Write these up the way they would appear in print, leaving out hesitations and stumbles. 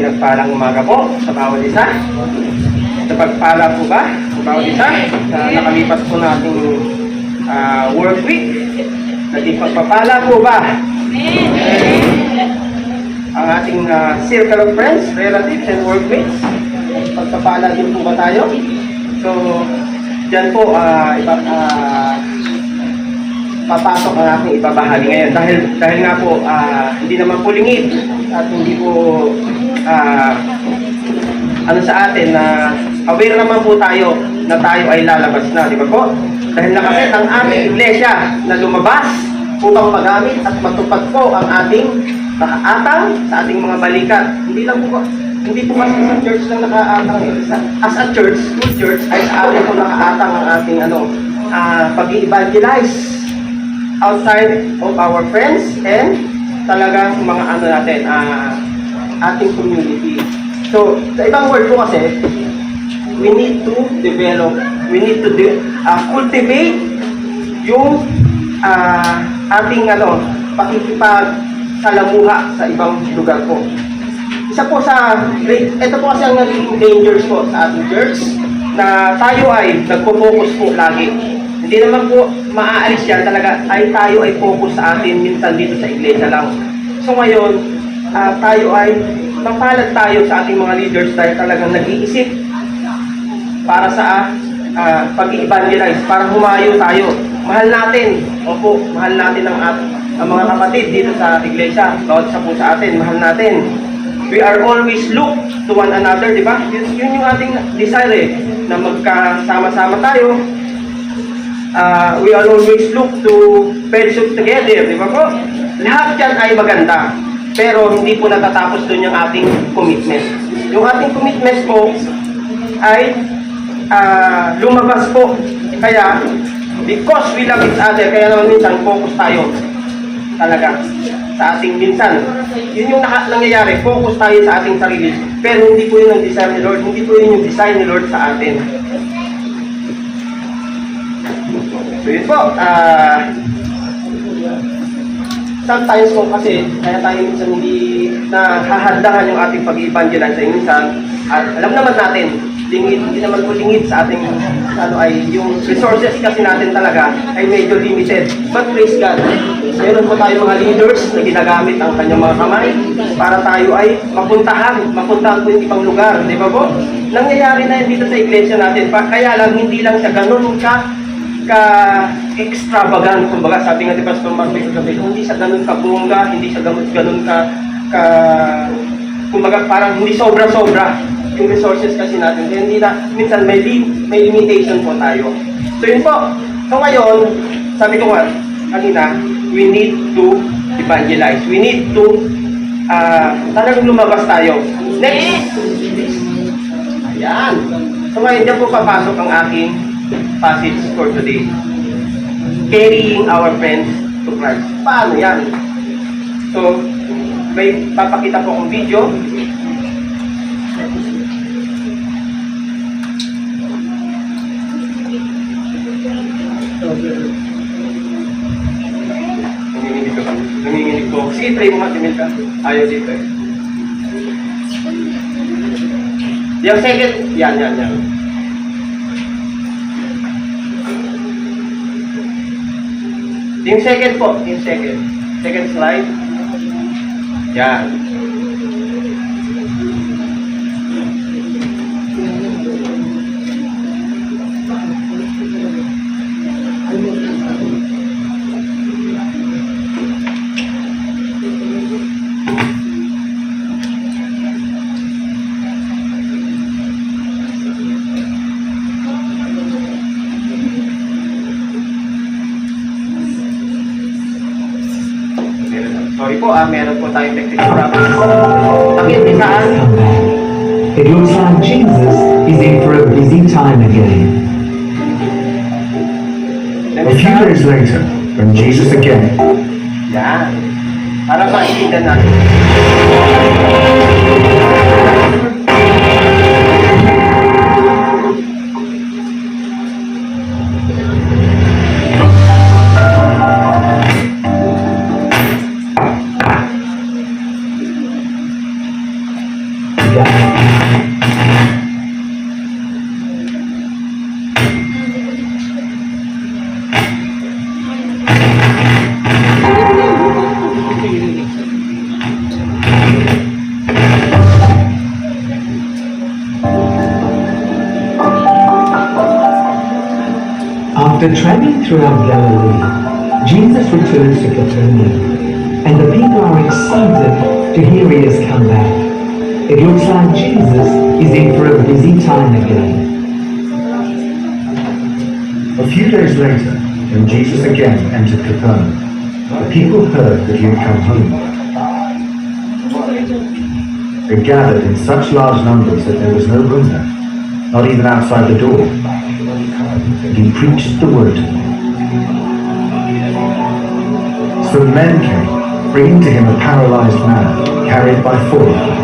pinagpalang umaga po sa bawat isa. Napagpala po ba sa bawat isa na nakalipas po nating work week? Naging pagpapala po ba? Ang ating circle of friends, relatives, and workmates? Pagpapala din po ba tayo? So, dyan po papasok ang aking ibabahagi ngayon dahil nga po hindi naman po lingid at hindi po ano sa atin na aware naman po tayo na tayo ay lalabas na, di ba po? Dahil nakaset ang aming iglesia na lumabas upang magamit at matupad po ang ating nakaatang sa ating mga balikat. Hindi po kasi sa church lang nakaatang. As a church, good church, ay sa atin po nakaatang ang ating pag-i-evangelize outside of our friends and talagang mga natin, ating community. So, sa ibang word po kasi, we need to develop, we need to cultivate yung ating pakikipagsalamuha sa ibang lugar po. Isa po ito po kasi ang naging dangers po sa ating church na tayo ay nagpo-focus po lagi. Hindi naman po maaalis yan talaga ay tayo ay focus sa atin minsan dito sa iglesia lang. So ngayon, tayo ay mapalad tayo sa ating mga leaders dahil talagang nag-iisip para sa pag-i-evangelize, para humayo tayo. Mahal natin, mahal natin ang mga kapatid dito sa iglesia. Bawat isa po sa atin, mahal natin. We are always look to one another, di ba? Yun yung ating desire na magkasama-sama tayo. We are always look to fellowship together, di ba po? Lahat yan ay maganda, pero hindi po natatapos dun yung ating commitment. Yung ating commitment po ay lumabas po. Kaya, because we love each other, kaya naman minsan focus tayo talaga sa ating minsan. Yun yung nangyayari, focus tayo sa ating sarili. Pero hindi po yun ang desire ni Lord, hindi po yun yung design ni Lord sa atin. So yun po, sometimes po kasi, kaya tayo minsan hindi nahahandahan yung ating pag-i-evangelize sa minsan. At alam naman natin, hindi naman po lingid sa ating ay yung resources kasi natin talaga ay medyo limited. But praise God, meron po tayo mga leaders na ginagamit ang kanyang mga kamay para tayo ay mapuntahan po yung ibang lugar, di ba po? Nangyayari na yun dito sa iglesia natin, kaya lang hindi lang siya ganun ka-extravagant, kumbaga sabi nga di Pastor Mark, hindi siya ganun ka-bongga, hindi siya ganun kumbaga parang hindi sobra-sobra yung resources kasi natin. Kaya hindi na, minsan may limitation po tayo. So yun po. So ngayon, sabi ko nga, kanina, we need to evangelize. We need to talagang lumabas tayo. Next. Ayan. So ngayon, dyan po papasok ang aking passage for today. Carrying our friends to Christ. Paano yan? So, may papakita po akong video. Nanginginig ko. Sige, try mo nga, Timil ka. Ayaw dito eh. Yung second, yan. Yung second po, second slide. Yan. Sorry po, meron po tayong technical problems. Pakit-isaan. It looks like Jesus is in for a busy time again. A few days later, when Jesus again. Yan. Para maintindihan natin. After traveling throughout Galilee, Jesus returns to Capernaum, and the people are excited to hear he has come back. It looks like Jesus is in for a busy time again. A few days later, when Jesus again entered Capernaum, the people heard that he had come home. They gathered in such large numbers that there was no room there, not even outside the door. And he preached the word to them. So men came, bringing to him a paralyzed man, carried by 4 of them.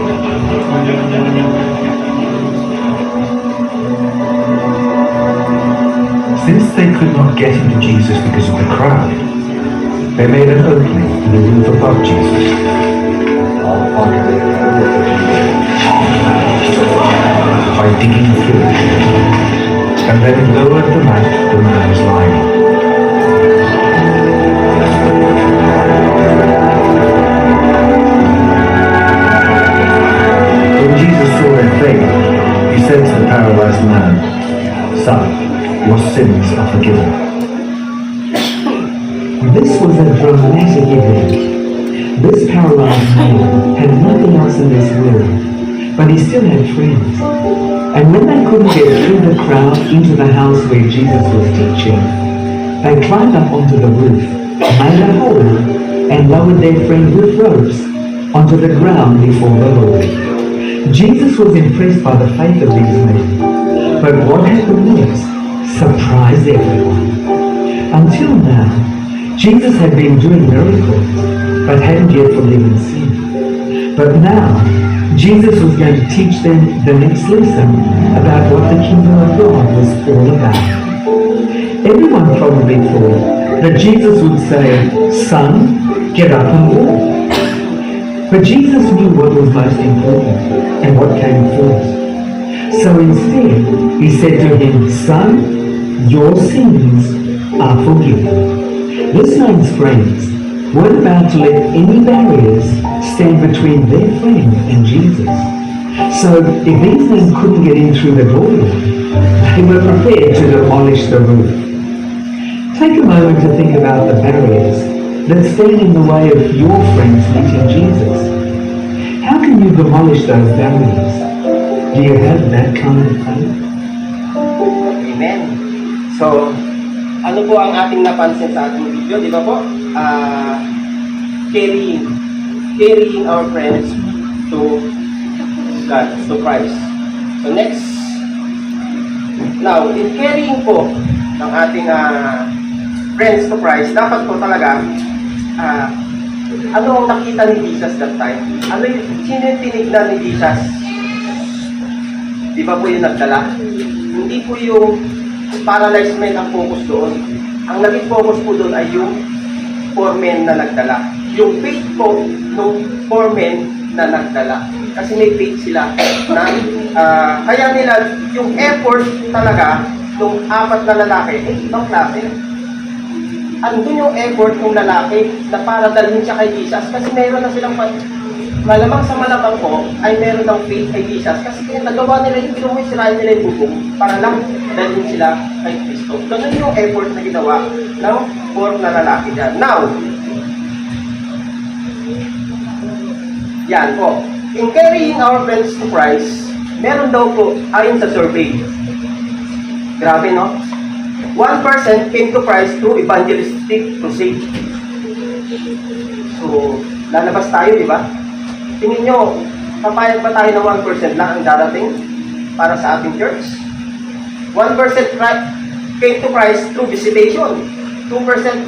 Since they could not get into Jesus because of the crowd, they made an opening in the roof above Jesus. By digging through it, and then lowered the mat the man was lying on. When Jesus saw their faith, he said to the paralyzed man, "Son, your sins are forgiven." This was a dramatic event. This paralyzed man had nothing else in this world, but he still had friends. And when they couldn't get through the crowd into the house where Jesus was teaching, they climbed up onto the roof, made a hole, and lowered their friend with ropes onto the ground before the Lord. Jesus was impressed by the faith of these men, but what happened next surprised everyone. Until now, Jesus had been doing miracles, but hadn't yet forgiven sin. But now, Jesus was going to teach them the next lesson about what the kingdom of God was all about. Everyone probably thought that Jesus would say, "Son, get up and walk." But Jesus knew what was most important and what came first. So instead, he said to him, "Son, your sins are forgiven." This man's friends weren't about to let any barriers stand between their friend and Jesus. So if these men couldn't get in through the doorway, they were prepared to demolish the roof. Take a moment to think about the barriers that stand in the way of your friends meeting Jesus. How can you demolish those barriers? Do you have that kind of faith? Amen. So, ano po ang ating napansin sa ating video, di ba po? Carrying our friends to God, to Christ. So next, now, in carrying po ng ating friends to Christ, dapat po talaga, ano ang nakita ni Jesus that time? Sino yung tinignan ni Jesus? Di ba po yung nagdala? Hindi po yung paralyzed men ang focus doon. Ang naging focus po doon ay yung 4 men na nagdala. Yung faith po ng 4 men na nagdala. Kasi may faith sila na kaya nila yung effort talaga ng 4 na lalaki, ibang klase. Andun yung effort ng lalaki na para dalhin siya kay Jesus kasi meron na silang malamang sa malamang po ay meron ng faith kay Jesus kasi kaya nagawa nila yung pinuhoy sirahin nila yung bubong para lang dalhin sila kay Kristo. Ganun yung effort na ginawa ng 4 na lalaki dyan. Now, yan po. In carrying our friends to Christ, meron daw po ayon sa survey. Grabe, no? 1% came to Christ through evangelistic crusade. So, lalabas tayo, di ba? Tingin nyo, papayag ba tayo ng 1% lang ang darating para sa ating church? 1% came to Christ through visitation. 2%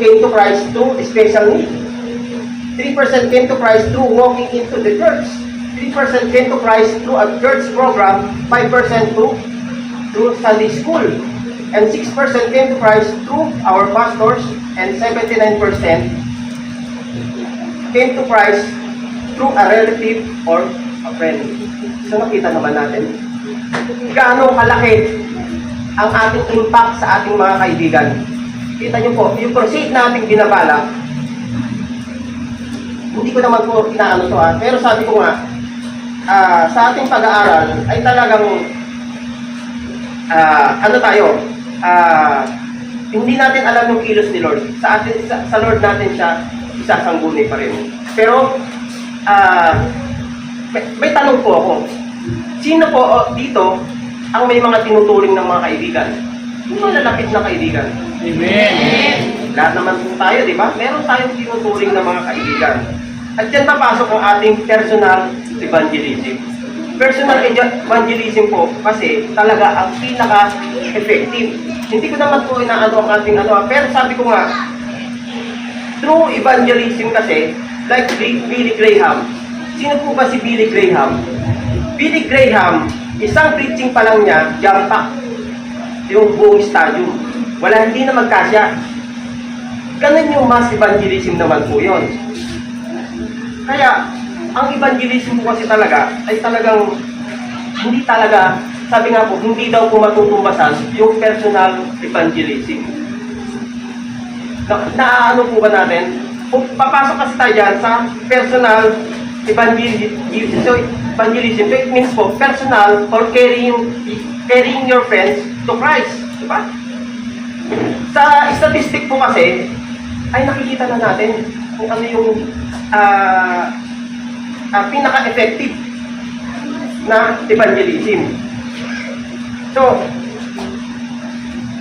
came to Christ through special need. 3% came to Christ through walking into the church. 3% came to Christ through a church program. 5% through Sunday school. And 6% came to Christ through our pastors. And 79% came to Christ through a relative or a friend. So nakita naman natin gaano kalaki ang ating impact sa ating mga kaibigan. Kita nyo po, yung crusade nating binabala, hindi ko naman po inaano to pero sabi ko nga, sa ating pag-aaral ay talagang ano tayo, hindi natin alam yung kilos ni Lord. Sa Lord natin siya isasangguni pa rin. Pero, may tanong po ako. Sino po dito ang may mga tinuturing ng mga kaibigan? Yung malalapit na kaibigan. Amen. Lahat naman po tayo, di ba? Meron tayong tinuturing ng mga kaibigan. At dyan papasok ang ating personal evangelism. Personal evangelism po kasi talaga ang pinaka-effective. Hindi ko naman po inaano ang ating pero sabi ko nga, true evangelism kasi, like Billy Graham. Sino po ba si Billy Graham? Billy Graham, isang preaching pa lang niya, jump pack yung buong stadium. Hindi na magkasya. Ganun yung mass evangelism naman po yun. Kaya, ang evangelism po kasi talaga, ay talagang, hindi talaga, sabi nga po, hindi daw po matutumbasan yung personal evangelism. Naano po ba natin? Kung papasok kasi tayo dyan sa personal evangelism, so it means po, personal or carrying your friends to Christ. Diba? Sa statistic po kasi, ay nakikita na natin kung ano yung pinaka-effective na evangelism. So,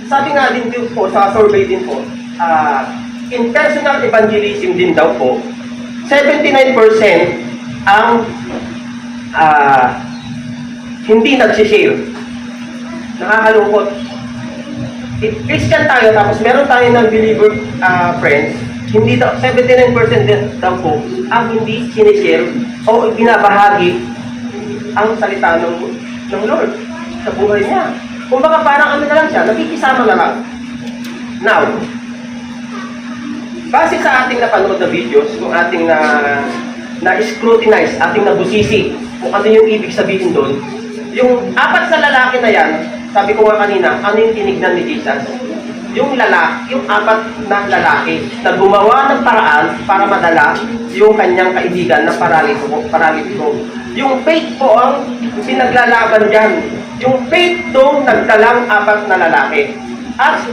sabi nga din po sa survey din po, in personal evangelism din daw po, 79% ang hindi nagsishare. Nakakalungkot. If Christian tayo, tapos meron tayo ng believer friends, hindi daw, 79% din daw po ang hindi sinishare o binabahagi ang salita ng Lord sa buhay niya. Kung baka parang ano na lang siya, nakikisama na lang. Now, base sa ating napanood na videos, kung ating na-scrutinize, ating nabusisi, kung ano yung ibig sabihin doon, yung apat na lalaki na yan, sabi ko nga kanina, ano yung tinignan ni Jesus? Yung apat na lalaki na gumawa ng paraan para madala yung kanyang kaibigan na paralitiko. Yung faith po ang pinaglalaban dyan. Yung faith doon nagdalang apat na lalaki. At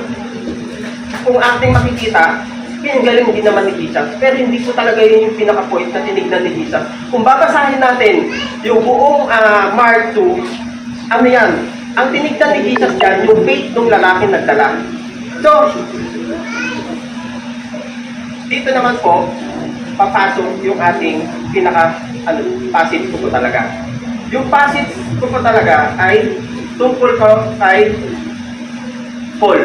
kung ating makikita, pinagaling din naman ni Jesus. Pero hindi po talaga yun yung pinaka-point na tinignan ni Jesus. Kung babasahin natin yung buong Mark 2, ano yan? Ang tinignan ni Jesus dyan, yung faith ng lalaki nagdala. So, dito naman po, papasok yung ating passage ko talaga. Yung passage ko talaga ay tungkol ko kay Paul.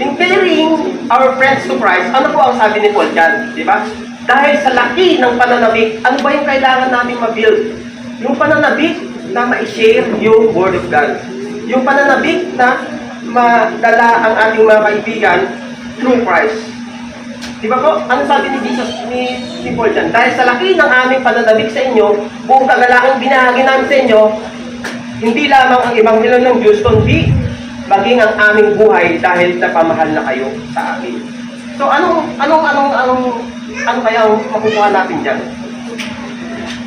In carrying our friends to Christ, ano po ang sabi ni Paul dyan? Di ba? Dahil sa laki ng pananabik, ano ba yung kailangan natin ma-build? Yung pananabik na ma-share yung Word of God. Yung pananabik na madala ang ating mga kaibigan through Christ. Di ba po? Ano sabi ni Jesus, ni Paul dyan? Dahil sa laki ng aming pananabik sa inyo, buong kagalaang binahagi namin sa inyo, hindi lamang ang Ebanghelyo ng Diyos, kundi maging ang aming buhay dahil napamahal na kayo sa amin. So, ano kaya ang makukuha natin dyan?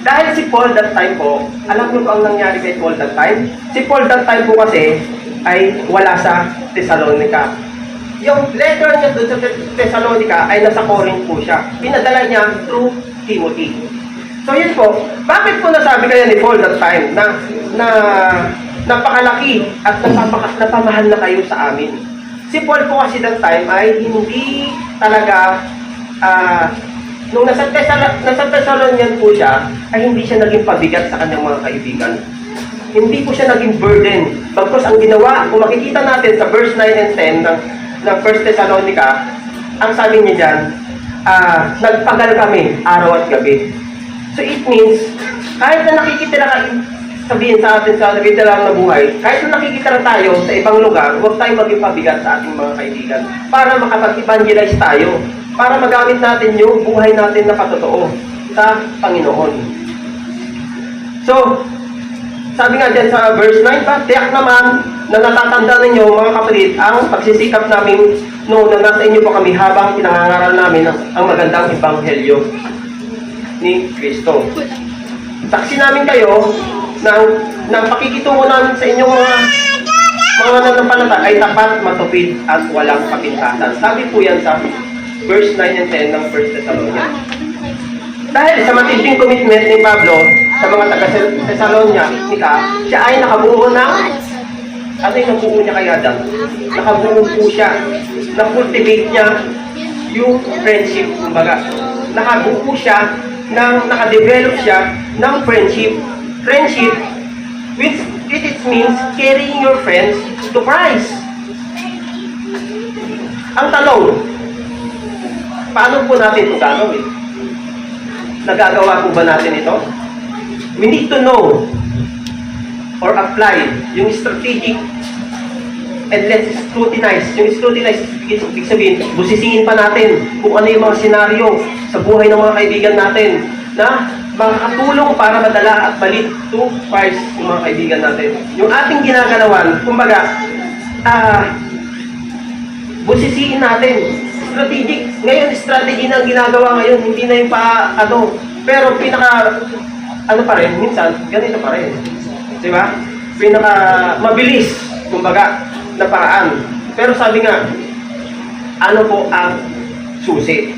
Dahil si Paul that time po, alam niyo po ang nangyari kay Paul that time? Si Paul that time po kasi ay wala sa Thessalonica. Yung letter niya doon sa Thessalonica ay nasa Corinth po siya. Pinadala niya through Timothy. So yun po, bakit po nasabi kaya ni Paul that time na napakalaki at napamahal na kayo sa amin? Si Paul po kasi that time ay hindi talaga nung nasa Thessalonian po siya, ay hindi siya naging pabigat sa kanyang mga kaibigan. Hindi po siya naging burden. Bagkus ang ginawa, kung makikita natin sa verse 9 and 10 ng 1 Thessalonica, ang sabi niya dyan, nagpagal kami araw at gabi. So it means, kahit na nakikitira sabihin sa atin sa literal na buhay, kahit na nakikitira tayo sa ibang lugar, huwag tayong maging pabigat sa ating mga kaibigan para makapag-evangelize tayo, para magamit natin yung buhay natin na patotoo sa Panginoon. So, sabi nga dyan sa verse 9, tiyak naman na natatanda ninyo mga kapatid ang pagsisikap namin noon na nasa inyo po kami habang pinangangaral namin ang magandang ebanghelyo ni Kristo. Saksi namin kayo ng pakikitungo namin sa inyong mga mga mananampalataya ay tapat, matupid, at walang kapintasan. Sabi po yan sa verse 9 and 10 ng 1 Thessalonians. Dahil sa matinding commitment ni Pablo sa mga taga-Thessalonica, siya ay nakabuo ng, ano yung nabuo niya kaya dyan? Nakabuo po siya, na-cultivate niya yung friendship, kumbaga. Nakabuo siya, nakadevelop siya ng friendship. Friendship, which it means carrying your friends to Christ. Ang tanong, paano po natin ito gagawin? Nagagawa po ba natin ito? We need to know or apply yung strategic and let's scrutinize. Yung scrutinize, ibig sabihin, busisiin pa natin kung ano yung mga senaryo sa buhay ng mga kaibigan natin na makakatulong para madala at balik to Christ yung mga kaibigan natin. Yung ating ginagalawan, kumbaga, busisiin natin. Strategic. Ngayon, strategy na ang ginagawa ngayon, hindi na yung pero pa rin, minsan, ganito pa rin. Di ba? Mabilis, kumbaga, na paraan. Pero sabi nga, ano po ang susi?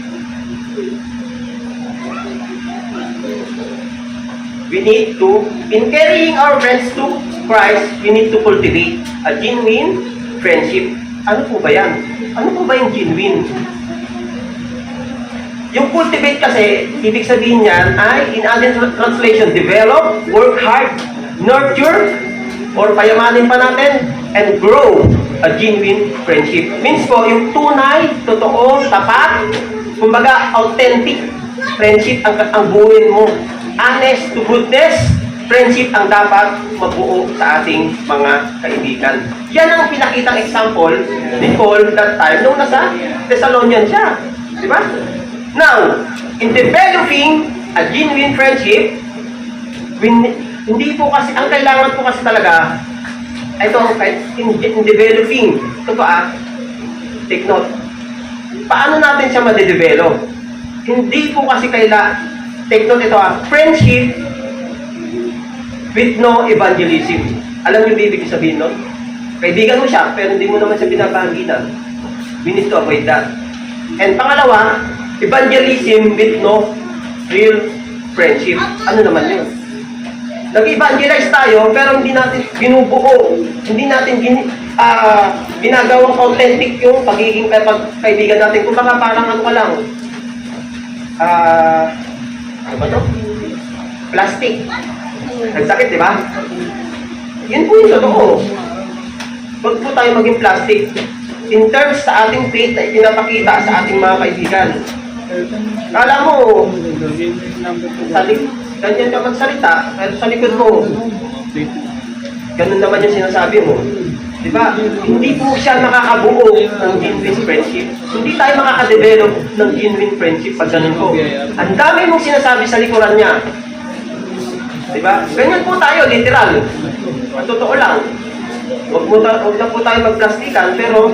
We need to, in carrying our friends to Christ, we need to cultivate a genuine friendship. Ano po ba yan? Ano po ba yung genuine? Yung cultivate kasi, ibig sabihin niyan ay, in other translation, develop, work hard, nurture, or payamanin pa natin, and grow a genuine friendship. Means po, yung tunay, totoo, tapat, kumbaga, authentic friendship ang buuin mo. Honest to goodness, friendship ang dapat mabuo sa ating mga kaibigan. Yan ang pinakitang example ni Paul that time nung nasa Thessalonian siya. Di ba? Now, in developing a genuine friendship, hindi po kasi, ang kailangan po kasi talaga, in developing, take note, paano natin siya ma-develop? Hindi po kasi take note ito friendship with no evangelism. Alam niyo ibig sabihin nun? Kaibigan mo siya, pero hindi mo naman siya binabahaginan. We need to avoid that. And pangalawa, evangelism with no real friendship. Ano naman yun? Nag-evangelize tayo, pero hindi natin binubuo. Hindi natin ginagawang authentic yung pagiging kaibigan natin. Kung baka parang ano ka lang, ano ba to? Plastic. Nagsakit, di ba? Yun po yung totoo. Huwag po tayo maging plastic. In terms sa ating faith na ipinapakita sa ating mga kaibigan. Kala mo, ganyan ka magsalita, pero sa likod mo, ganun naman yung sinasabi mo. Di ba? Hindi po siya nakakabuo ng genuine friendship. Hindi tayo makakadevelop ng genuine friendship pag ganun po. Ang dami mong sinasabi sa likuran niya. Di ba? Ganyan po tayo, literal. Ang totoo lang. Huwag na po tayo magplastikan, pero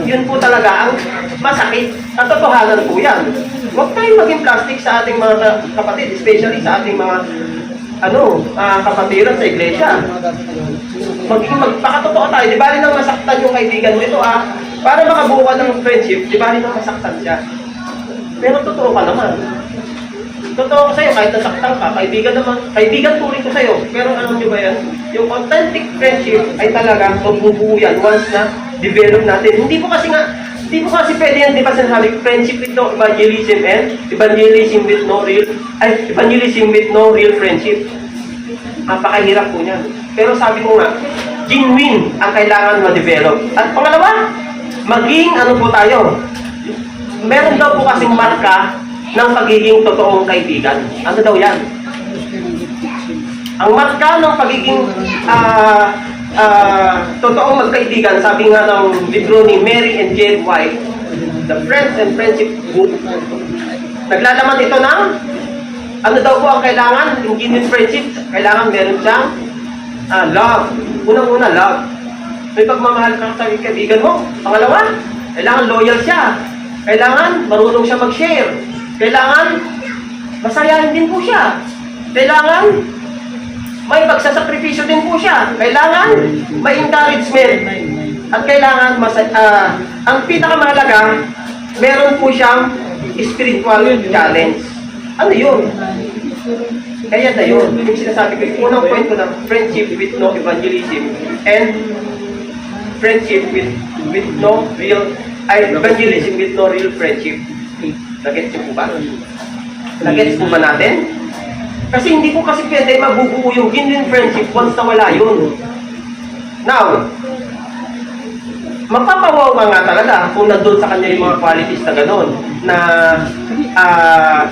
yun po talaga ang masakit. Katotohanan po yan. Huwag tayo maging plastic sa ating mga kapatid, especially sa ating mga kapatiran sa iglesia. Magpakatotoo tayo. Di ba rin nang masaktan yung kaibigan mo ito para makabuo ka ng friendship, di ba rin nang masaktan siya. Pero totoo ka naman. Totoo ko sa'yo, kahit nasaktan ka, kaibigan tuloy ko sa'yo. Pero alam nyo ba yan? Yung authentic friendship ay talagang magbubuo yan once na develop natin. Hindi po kasi pwede yan, di ba sinasabi, friendship with no evangelism and evangelism with no real friendship. Napakahirap po niyan. Pero sabi ko nga, genuine ang kailangan ma-develop. At pangalawa, maging po tayo. Meron daw po kasing marka ng pagiging totoong kaibigan. Ano daw yan? Ang marka ng pagiging totoong magkaibigan, sabi nga ng libro ni Mary and Jane White, The Friends and Friendship Book, naglalaman ito ng ano daw po ang kailangan in genuine friendship. Kailangan meron siyang love. Unang-una, love. May pagmamahal ka sa kaibigan mo. Pangalawa, kailangan loyal siya. Kailangan marunong siya mag-share. Kailangan masayahin din po siya. Kailangan may pagsasakripisyo din po siya. Kailangan may encouragement. At kailangan, ang pinakamahalaga, meron po siyang spiritual challenge. Ano yun? Kaya na yun. Yung sinasabi ko, yung unang point ko na friendship with no evangelism and friendship with no real, evangelism with no real friendship. Nagets po ba? Nagets po ba natin? Kasi hindi po kasi pwede mabubuo yung genuine friendship once na wala yun. Now, mapapawaw ka nga talaga kung nandun sa kanya yung mga qualities na gano'n, na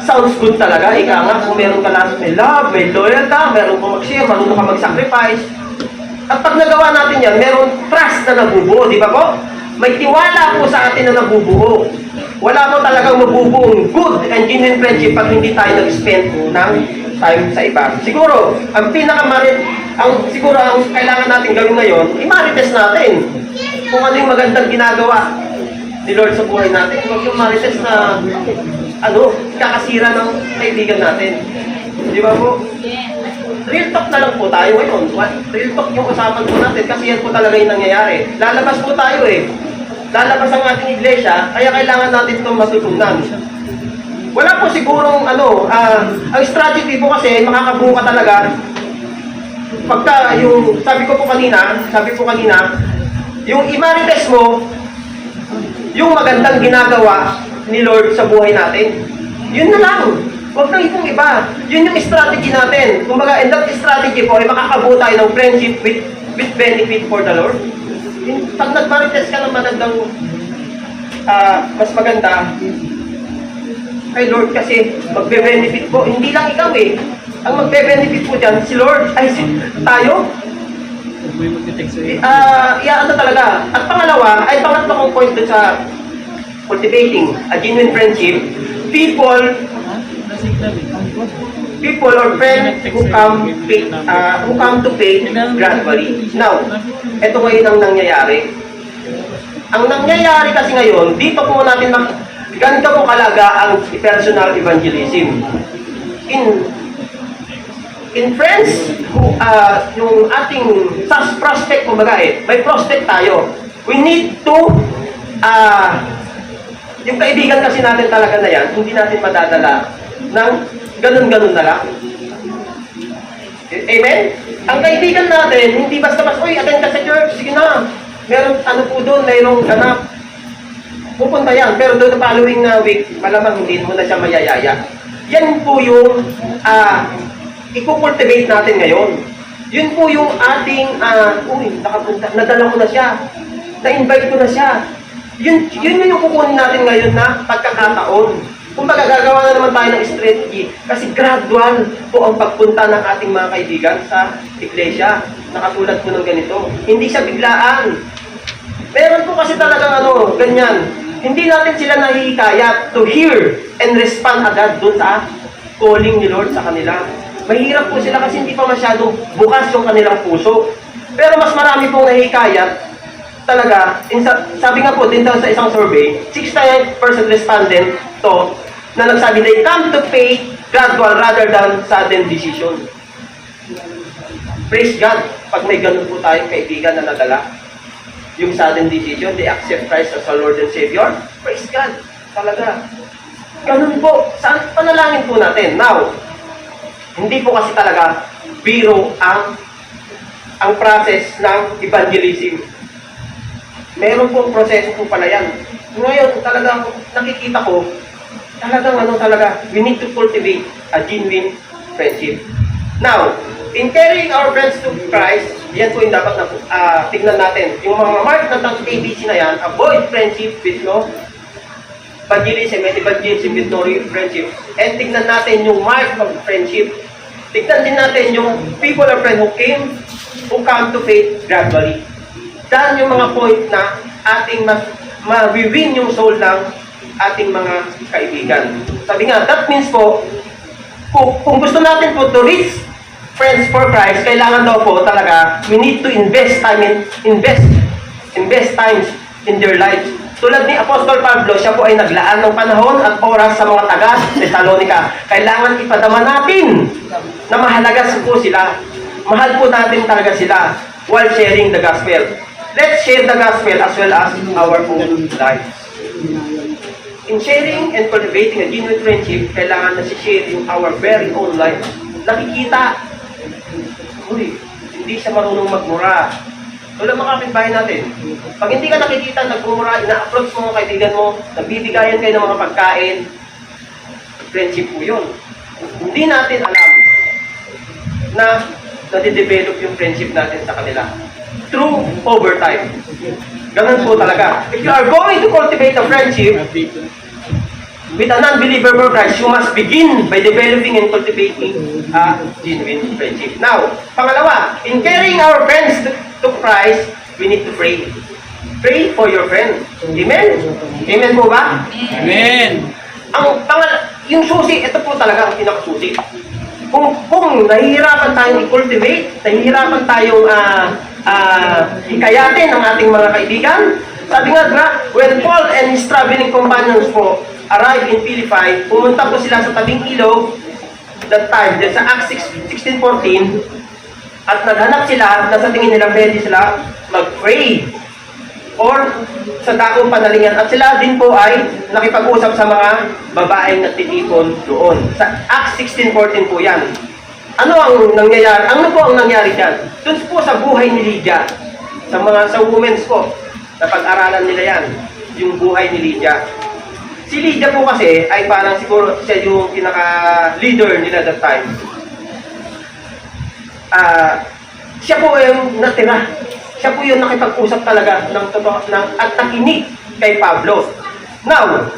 sounds good talaga. Ika nga, kung meron ka lang may love, may loyalty, meron kang mag-share, marunong ka mag-sacrifice. At pag nagawa natin yan, meron trust na nabubuo, di ba po? May tiwala po sa atin na nabubuo. Wala po talagang mabubuong good and genuine friendship pag hindi tayo nag-spend ng time sa iba. Siguro, ang siguro ang kailangan natin gawin ngayon, i-marites natin kung ano yung magandang ginagawa ni Lord sa buhay natin. Huwag yung marites na, kakasira ng kaibigan natin. Di ba po? Real talk na lang po tayo ngayon. Real talk yung usapan po natin kasi yan po talaga yung nangyayari. Lalabas po tayo eh. Lalabas ang ating iglesia, kaya kailangan natin itong matutunan. Wala po sigurong ang strategy po kasi makakabuo ka talaga pagka yung sabi ko po kanina, yung imarites mo yung magandang ginagawa ni Lord sa buhay natin. Yun na lang. Huwag na itong iba. Yun yung strategy natin. Kumbaga, and that strategy po ay makakabuo tayo ng friendship with benefit for the Lord. Pag nag-marites ka ng magandang mas maganda kay Lord kasi magbe-benefit po. Hindi lang ikaw eh. Ang magbe-benefit po dyan, si Lord, tayo. Talaga. At pangalawa, pangatlo kong point dun sa cultivating a genuine friendship, people or friends who come to faith gradually. Now, ito ngayon ang nangyayari. Ang nangyayari kasi ngayon, dito po natin ganito po kalaga ang personal evangelism. In friends, yung ating prospect, kumbaga may prospect tayo. We need to, yung kaibigan kasi natin talaga na yan, hindi natin madadala ng ganun-ganun na lang. Amen? Ang kaibigan natin, hindi basta-basta, attend ka sa church, sige na. Meron, po doon, mayroong ganap. Pupunta yan, pero doon na following week, malamang hindi mo na siya mayayaya. Yan po yung i-cultivate natin ngayon. Yun po yung ating, nakapunta, nadala ko na siya, na-invite ko na siya. Yun yung kukunin natin ngayon na pagkakataon. Kung gagawa na naman tayo ng strategy, kasi gradual po ang pagpunta ng ating mga kaibigan sa iglesia, nakatulad po ng ganito. Hindi siya biglaan. Meron po kasi talagang ganyan. Hindi natin sila nahihikayat to hear and respond agad doon sa calling ni Lord sa kanila. Mahirap po sila kasi hindi pa masyadong bukas yung kanilang puso. Pero mas marami pong nahihikayat talaga. Sabi nga po din sa isang survey, 69% respondent na nagsabi they come to faith gradual rather than sudden decision. Praise God, pag may ganun po tayong kaibigan na nadala, yung sudden decision, they accept Christ as a Lord and Savior. Praise God, talaga. Ganun po, saan panalangin po natin? Now, hindi po kasi talaga biro ang process ng evangelism. Meron pong proseso po pala yan. Ngayon, talagang nakikita ko, talaga, we need to cultivate a genuine friendship. Now, in carrying our friends to Christ, yan po yung dapat na tignan natin. Yung mga mark ng ABC na yan, avoid friendship with no evangelism and evangelism with no real friendship. And tignan natin yung mark of friendship. Tignan din natin yung people or friend who come to faith gradually. Yan yung mga point na ating ma-win yung soul ng ating mga kaibigan. Sabi nga, that means po, kung gusto natin po to reach friends for Christ, kailangan daw po talaga, we need to invest time in their lives. Tulad ni Apostol Pablo, siya po ay naglaan ng panahon at oras sa mga taga Thessalonica. Kailangan ipadama natin na mahalaga po sila. mahal po natin talaga sila while sharing the gospel. Let's share the gospel as well as our own lives. In sharing and cultivating a genuine friendship, kailangan na share yung our very own life. Nakikita, uy, hindi siya marunong magmura. Tulad mga kapitbahay natin. Pag hindi ka nakikita, nagmumura, ina-approach mo ang kaibigan mo, nagbibigayan kayo ng mga pagkain, friendship po yun. Hindi natin alam na nade-develop yung friendship natin sa kanila through overtime. Ganun po talaga. If you are going to cultivate a friendship with a non-believer for Christ, you must begin by developing and cultivating a genuine friendship. Now, pangalawa, in carrying our friends to Christ, we need to pray. Pray for your friend. Amen? Amen po ba? Amen. Yung susi, ito po talaga ang pinakasusi. Kung nahihirapan tayong i-cultivate, nahihirapan tayong hikayatin ang ating mga kaibigan, sabi nga, when Paul and his traveling companions po arrived in Philippi, pumunta po sila sa tabing ilog, that time, dahil sa Acts 16:14, at naghanap sila, na sa tingin nila pwede sila mag-pray or sa dakong panalingan. At sila din po ay nakipag-usap sa mga babaeng nagtitipon doon. Sa Acts 16:14 po yan. Ano ang nangyayari? Ano po ang nangyari dyan? Doon po sa buhay ni Lydia, sa women's po, napag-aralan nila yan, yung buhay ni Lydia. Si Lydia po kasi ay parang siguro siya yung pinaka-leader nila that time. Siya po yung natira. Siya po yung nakipag-usap talaga at nakinig kay Pablo. Now,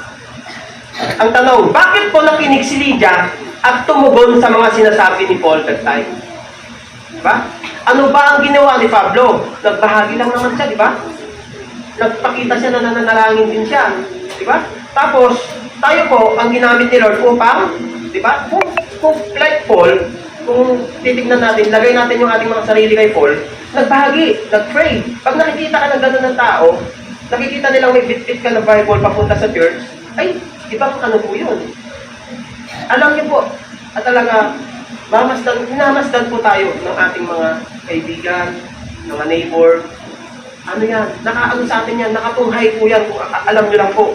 ang tanong, bakit po nakinig si Lydia at tumugon sa mga sinasabi ni Paul that time? Diba? Ano ba ang ginawa ni Pablo? Nagbahagi lang naman siya, di ba? Nagpakita siya na nananalangin din siya. Di ba? Tapos, tayo po, ang ginamit ni Lord upang, di ba? Kung like Paul, kung titignan natin, lagay natin yung ating mga sarili kay Paul, nagbahagi, nag-pray. Pag nakikita ka ng gano'n ng tao, nakikita nilang may bit-bit ka na Bible papunta sa church, ay, ibang ano po yun. Alam niyo po, at talaga, minamasdan po tayo ng ating mga kaibigan, mga neighbor. Ano yan? Nakaano sa atin yan? Nakatunghay po yan kung alam niyo lang po.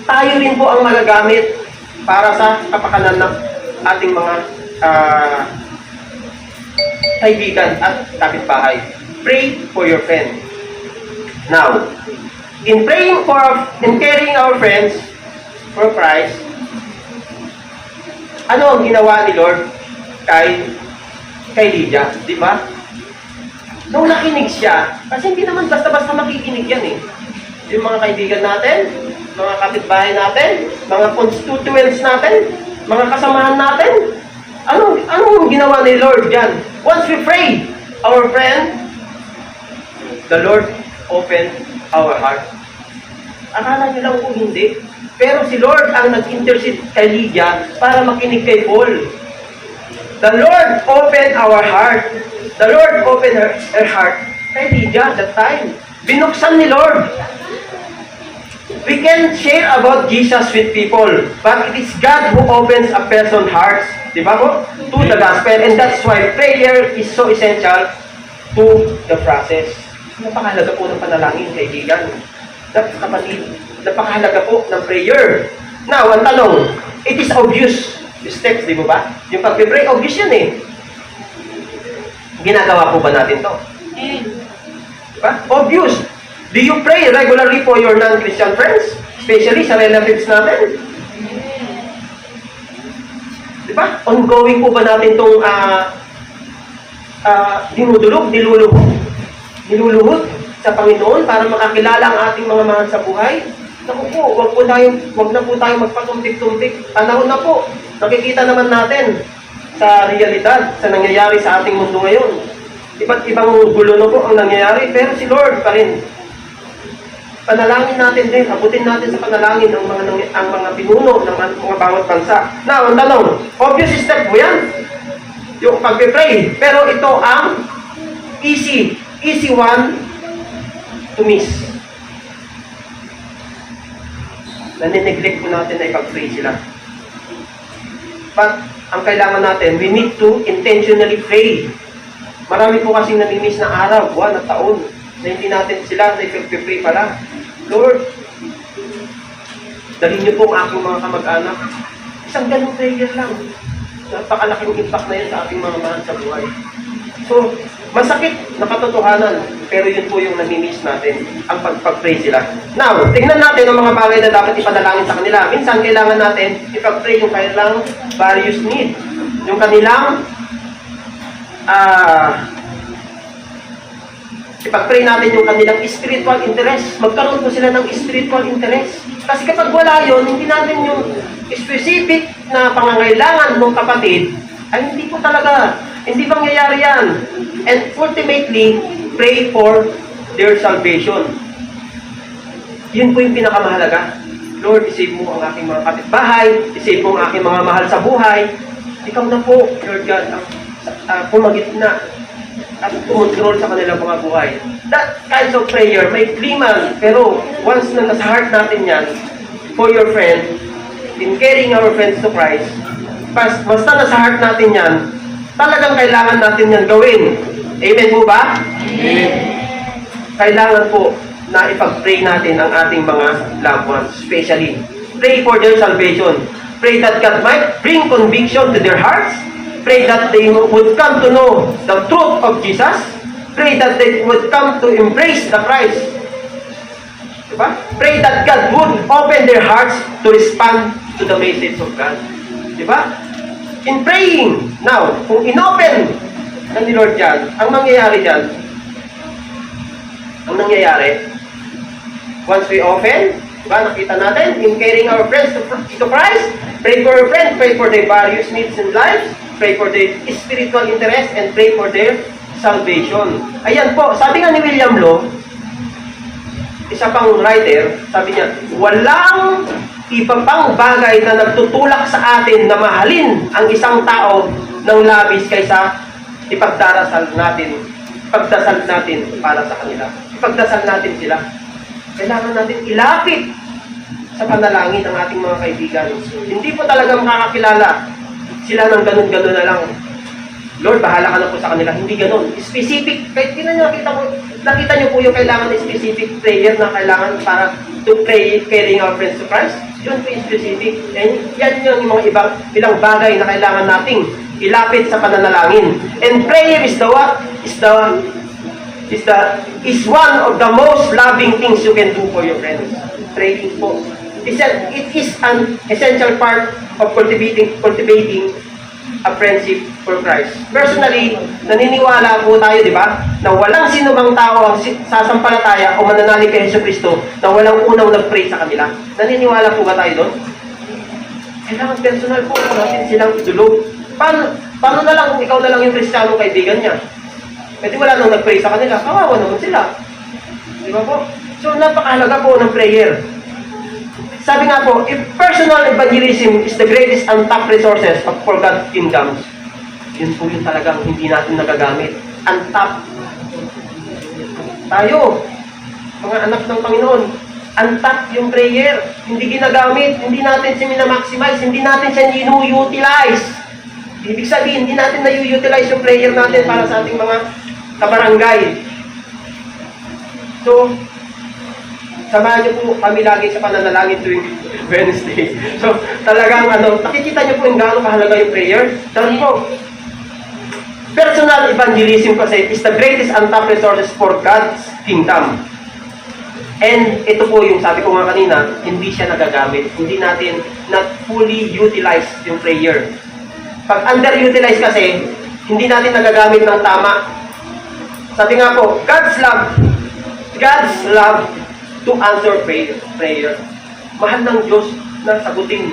Tayo rin po ang magagamit para sa kapakanan ng ating mga kaibigan at kapitbahay. Pray for your friend. Now, in carrying our friends for Christ, ano ang ginawa ni Lord kay Lydia, di ba? Nung nakinig siya, kasi hindi naman basta-basta makikinig yan eh. Yung mga kaibigan natin, mga kapitbahay natin, mga constituents natin, mga kasamahan natin, anong ginawa ni Lord yan? Once we pray, our friend, the Lord opened our heart. Akala niyo lang po hindi. Pero si Lord ang nag-intercede kay Lydia para makinig kay Paul. The Lord opened our heart. The Lord opened her heart kay Lydia that time. Binuksan ni Lord. We can share about Jesus with people, but it is God who opens a person's heart, di ba po? To the gospel, and that's why prayer is so essential to the process. Napakahalaga po ng panalangin, kaibigan. Kapatid, napakahalaga po ng prayer. Now, ang tanong, it is obvious, the steps, di ba? Yung pag-pray, obvious yan eh. Ginagawa po ba natin to? Diba? Obvious. Do you pray regularly for your non-Christian friends? Especially sa relatives natin? Diba? Ongoing po ba natin itong niluluhod sa Panginoon para makakilala ang ating mga mahal sa buhay? Naku po, wag na po tayo magpatumpik-tumpik. Panahon na po. Nakikita naman natin sa realidad, sa nangyayari sa ating mundo ngayon. Iba't ibang gulo na po ang nangyayari, pero si Lord pa rin. Panalangin natin din, abutin natin sa panalangin ang mga pinuno ng mga bawat bansa. Now, ang tanong, obvious step po yan, yung pag-pray. Pero ito ang easy one to miss. Nanineglect po natin na ipag-pray sila. But, ang kailangan natin, we need to intentionally pray Marami po kasing namimiss na araw, buwan at taon na hindi natin sila na ipag-pray pala. Lord, dalhin niyo po ang aking mga kamag-anak. Isang ganong prayer lang. Napakalaking impact na yun sa ating mga mahal sa buhay. So, masakit na katotohanan, pero yun po yung namimiss natin, ang pag-pray sila. Now, tingnan natin ang mga bagay na dapat ipanalangin sa kanila. Minsan, kailangan natin ipag-pray yung kanilang various need. Yung kanilang ipag-pray natin yung kanilang spiritual interest. Magkaroon po sila ng spiritual interest. Kasi kapag wala yun, hindi natin yung specific na pangangailangan ng kapatid, ay hindi po talaga, hindi mangyayari yan. And ultimately, pray for their salvation. Yun po yung pinakamahalaga. Lord, isave mo ang aking mga kapitbahay, isave mo ang aking mga mahal sa buhay. Ikaw na po, Lord God, ang pumagitna at kumontrol sa kanilang mga buhay. That kind of prayer may kliman, pero once na nasa heart natin yan, for your friend, in carrying our friends to Christ, basta nasa heart natin yan, talagang kailangan natin yan gawin. Amen po ba? Amen. Kailangan po na ipag-pray natin ang ating mga loved ones, especially. Pray for their salvation. Pray that God might bring conviction to their hearts. Pray that they would come to know the truth of Jesus. Pray that they would come to embrace the Christ. Diba? Pray that God would open their hearts to respond to the message of God. Diba? In praying, now, kung inopen na ni Lord dyan, ang mangyayari dyan, once we open, diba, nakita natin, in carrying our friends to Christ, pray for our friends, pray for their various needs in life, pray for their spiritual interest, and pray for their salvation. Ayan po, sabi nga ni William Law, isa pang writer, sabi niya, walang iba pang bagay na nagtutulak sa atin na mahalin ang isang tao ng labis kaysa ipagdarasal natin para sa kanila. Ipagdasal natin sila. Kailangan natin ilapit sa panalangin ng ating mga kaibigan. Hindi po talaga makakakilala sila ng ganun-ganun na lang. Lord, bahala ka na po sa kanila. Hindi ganun. Specific. Kahit nakita nyo po yung kailangan na specific prayer na kailangan para to pray, carrying our friends to Christ. Yun po yung specific. Yan yung mga ilang bagay na kailangan nating ilapit sa pananalangin. And prayer is the what? Is one of the most loving things you can do for your friends. Praying po. It is an essential part of cultivating a friendship for Christ. Personally, naniniwala po tayo, di ba, na walang sinumang tao ang sasampalataya o mananalig kay Jesucristo na walang unang nag-pray sa kanila. Naniniwala po ba tayo doon? Kailangan personal po natin silang idulog. Paano na lang kung ikaw na lang yung Kristiyano kaibigan niya? Pwede wala nang nag-pray sa kanila. Kawawa naman sila. Di ba po? So, napakahalaga po ng prayer. Sabi nga po, if personal evangelism is the greatest untapped resources for God's kingdom, yun po yung talagang hindi natin nagagamit. Untapped. Tayo, mga anak ng Panginoon, untapped yung prayer. Hindi ginagamit, hindi natin siya minamaximize, hindi natin siya inu-utilize. Ibig sabihin, hindi natin na-utilize yung prayer natin para sa ating mga kabarangay. So, samahan niyo po kami lagi sa pananalangin tuwing Wednesday. So, talagang nakikita niyo po yung gaano kahalaga yung prayer. Dahil po, personal evangelism kasi is the greatest untapped resources for God's kingdom. And ito po yung sabi ko nga kanina, hindi siya nagagamit. Hindi natin not fully utilize yung prayer. Pag underutilize kasi, hindi natin nagagamit ng tama. Sabi nga po, God's love to answer prayer. Mahal ng Diyos na sagutin.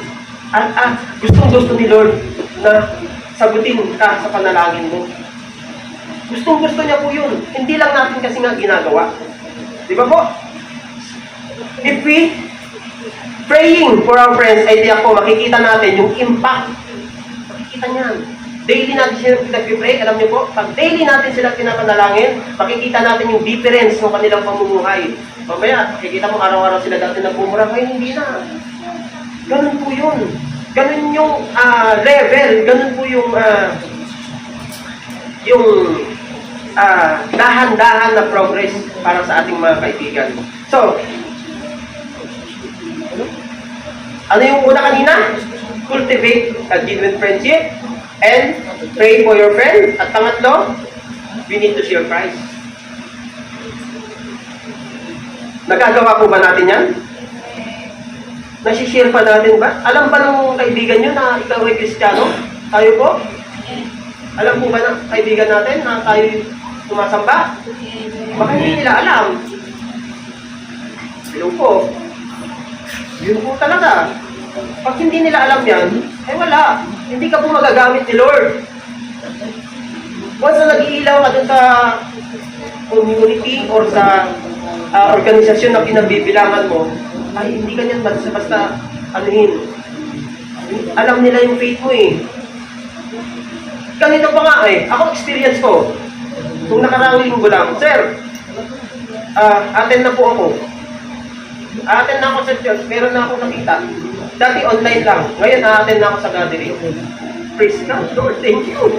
Gustong-gusto ni Lord na sagutin ka sa panalangin mo. Gustong-gusto niya po yun. Hindi lang natin kasi nga ginagawa. Di ba po? If we praying for our friends, ay tiyak po, makikita natin yung impact. Makikita niyan. Daily natin sila pinag-pray, alam niyo po, pag daily natin sila pinapanalangin, makikita natin yung difference ng kanilang pamumuhay. Mamaya, makikita mo araw-araw sila dati nagmumura, ngayon hindi na. Ganun po yun. Ganun yung level, ganun po yung dahan-dahan na progress para sa ating mga kaibigan. So, ano yung una kanina? Cultivate a genuine friendship and pray for your friend. At pangatlo, we need to share Christ. Nagagawa po ba natin yan? Nasishare pa natin ba? Alam ba ng kaibigan nyo na ikaw ay Kristiyano? Tayo po? Alam po ba ng kaibigan natin na tayo sumasamba? Baka hindi nila alam. Yun po. Yun po talaga. Pag hindi nila alam yan, eh wala. Hindi ka po magagamit ni Lord. Once na nag-iilaw ka dun sa community or sa organisasyon na pinabibilangan mo, ay hindi ka niyan basta anuhin. Alam nila yung faith mo eh. Ganito pa nga eh. Ako experience ko. Kung nakaraang linggo lang, Sir, attend na po ako. Attend na ako sa church. Meron na ako nakita. Dati online lang. Ngayon, attend na ako sa gathering. Praise God, Lord. Thank you.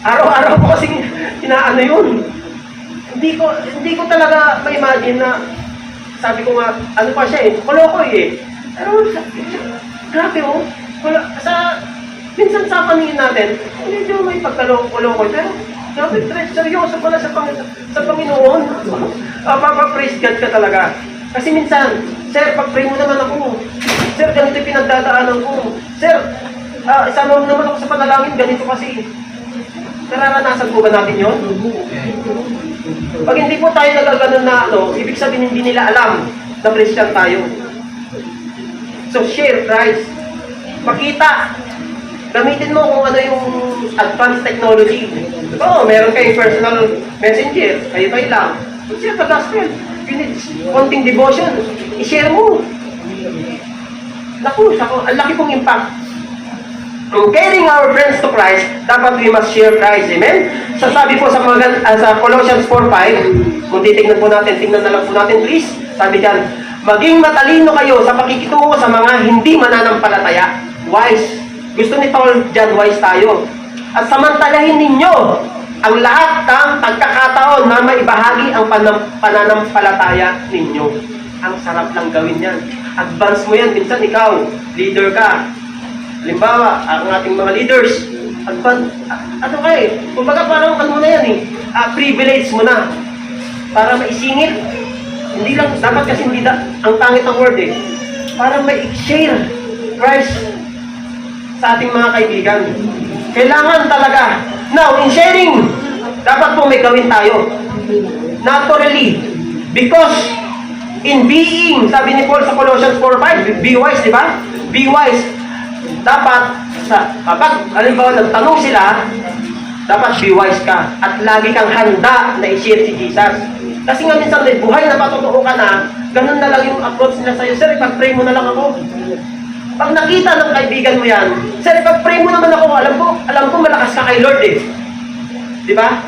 Araw-araw ko kasing inaano yun. Hindi ko talaga ma-imagine na sabi ko nga, ano pa siya eh, kolokoy eh. Pero, grabe oh. Minsan sa paningin natin, medyo may pagkalokoy. Pero, grabe, seryoso pala sa Panginoon. Praise God ka talaga. Kasi minsan, Sir, pag-pray mo naman ako. Sir, ganito yung pinagdadaanan ko. Sir, isama mo naman ako sa panalangin, ganito kasi. Nararanasan po ba natin yun? Pag hindi po tayo nagaganon na ibig sabihin hindi nila alam na Christian tayo. So, share Christ. Pakita. Gamitin mo kung ano yung advanced technology. Oo, meron kayong personal messenger. Kayo lang. Share the gospel. You need konting devotion. I-share mo. Naku, ang laki pong impact. In carrying our friends to Christ, dapat we must share Christ. Amen? Sasabi po sa Colossians 4:5, kung titignan po natin, tingnan na lang po natin please. Sabi dyan, maging matalino kayo sa pakikitungo sa mga hindi mananampalataya. Wise. Gusto ni Paul dyan, wise tayo. At samantalahin ninyo ang lahat ng pagkakataon na maibahagi ang pananampalataya ninyo. Ang sarap lang gawin yan. Advance mo yan. Minsan ikaw, leader ka. Halimbawa, ang ating mga leaders, ano kayo? Kumbaga parang ano na yan eh, privilege mo na para maisingit. Hindi lang, dapat kasi hindi ang pangit ng word eh. Para ma-share Christ sa ating mga kaibigan. Kailangan talaga. Now, in sharing, dapat po may gawin tayo. Naturally. Because in being, sabi ni Paul sa Colossians 4:5, be wise, di ba? Be wise. Dapat, kapag, halimbawa, nagtanong sila, dapat be wise ka. At lagi kang handa na i-share si Jesus. Kasi nga minsan, may buhay na patotoo ka na, ganun na lang yung approach nila sa'yo. Sir, ipag-pray mo na lang ako. Pag nakita ng kaibigan mo yan, Sir, ipag-pray mo naman ako. Alam ko malakas ka kay Lord eh. Di ba?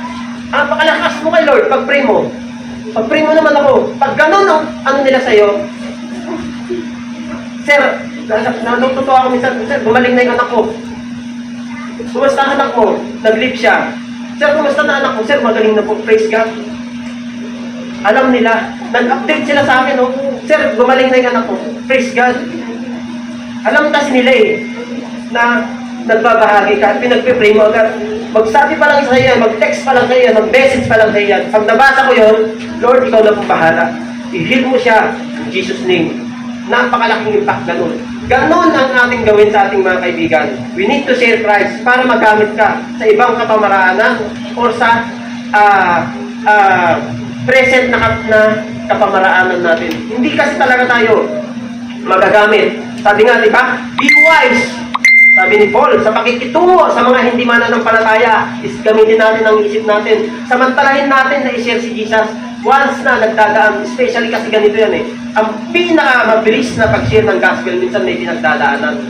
Pakalakas mo kay Lord, pag-pray mo. Pag-pray mo naman ako. Pag ganun ang ano nila sa'yo, Sir, natutuwa ako minsan, Sir, gumaling na yung anak ko. Kumusta ang anak mo? Nag-leave siya. Sir, kumusta na anak ko? Sir, magaling na po. Praise God. Alam nila. Nag-update sila sa akin, no? Sir, gumaling na yung anak ko. Praise God. Alam kasi nila eh, na nagbabahagi ka at pinagpipray mo agad. Magsabi pa lang sa iyo, mag-text pa lang sa iyo, mag-message pa lang sa iyo. Pag nabasa ko yun, Lord, ikaw na po bahala. I-heal mo siya in Jesus' name. Napakalaking impact ganun. Ganun ang ating gawin sa ating mga kaibigan. We need to share Christ para magamit ka sa ibang kapamaraanan or sa present na kapamaraanan natin. Hindi kasi talaga tayo magagamit. Sabi nga, di ba? Be wise. Sabi ni Paul, sa pakikitungo sa mga hindi mananampalataya, is gamitin natin ang isip natin. Samantalahin natin na i-share si Jesus. Once na nagdadaan, especially kasi ganito yan eh, ang pinakamabilis na pag-share ng gospel, minsan may pinagdadaanan.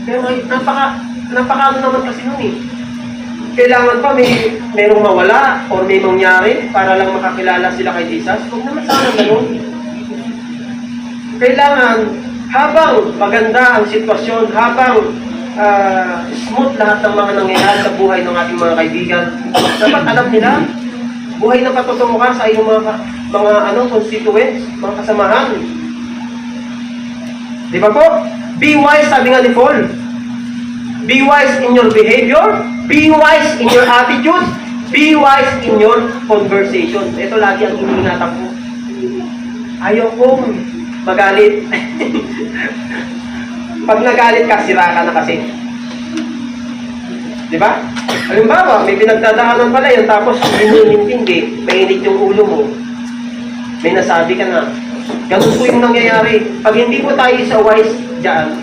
Pero napaka ano naman kasi nun eh. Kailangan pa merong mawala o may mangyari para lang makakilala sila kay Jesus. Huwag naman sana ganun. Kailangan, habang maganda ang sitwasyon, habang smooth lahat ng mga nangyayari sa buhay ng ating mga kaibigan. Dapat alam nila, buhay na patutungo ka sa iyong mga constituents, mga kasamahan. Di ba po? Be wise, sabi nga ni Paul. Be wise in your behavior, be wise in your attitude, be wise in your conversation. Ito lagi ang iniingatan ko. Ayaw kong magalit. Pag nagalit ka, sira ka na kasi. Di ba? Halimbawa, may pinagdadaanan pala yun, tapos hindi, mainit yung ulo mo. May nasabi ka na. Ganun po yung nangyayari. Pag hindi po tayo sa wise dyan,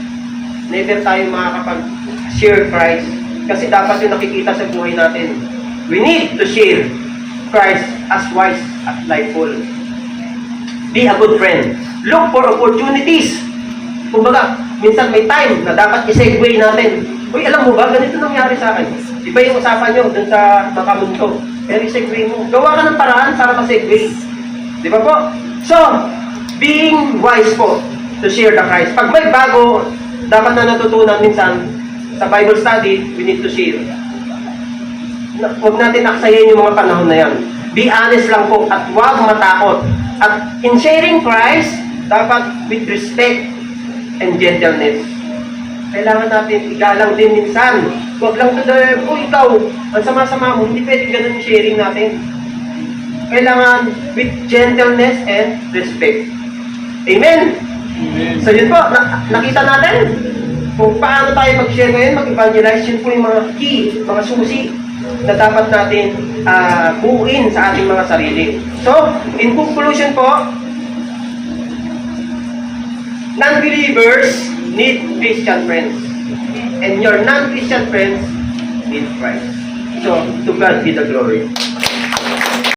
never tayo makakapag-share Christ. Kasi dapat yung nakikita sa buhay natin. We need to share Christ as wise at lifeful. Be a good friend. Look for opportunities. Kumbaga, minsan may time na dapat i-segue natin. Uy, alam mo ba, ganito nangyari sa akin. Iba yung usapan nyo dun sa makamundo. Pero i-segue mo. Gawa ka ng paraan para ma-segue. Di ba po? So, being wise po to share the Christ. Pag may bago, dapat na natutunan minsan sa Bible study, we need to share. Huwag natin aksayin yung mga panahon na yan. Be honest lang po at huwag matakot. At in sharing Christ, dapat with respect and gentleness. Kailangan natin igalang din minsan. Huwag lang to the, ikaw, ang sama-sama mo, hindi pwede ganun yung sharing natin. Kailangan with gentleness and respect. Amen? Amen. So yun po, nakita natin kung paano tayo mag-share ngayon, mag-evangelize. Yun po yung mga key, mga susi na dapat natin buuin sa ating mga sarili. So, in conclusion po, non-believers need Christian friends. And your non-Christian friends need Christ. So, to God be the glory.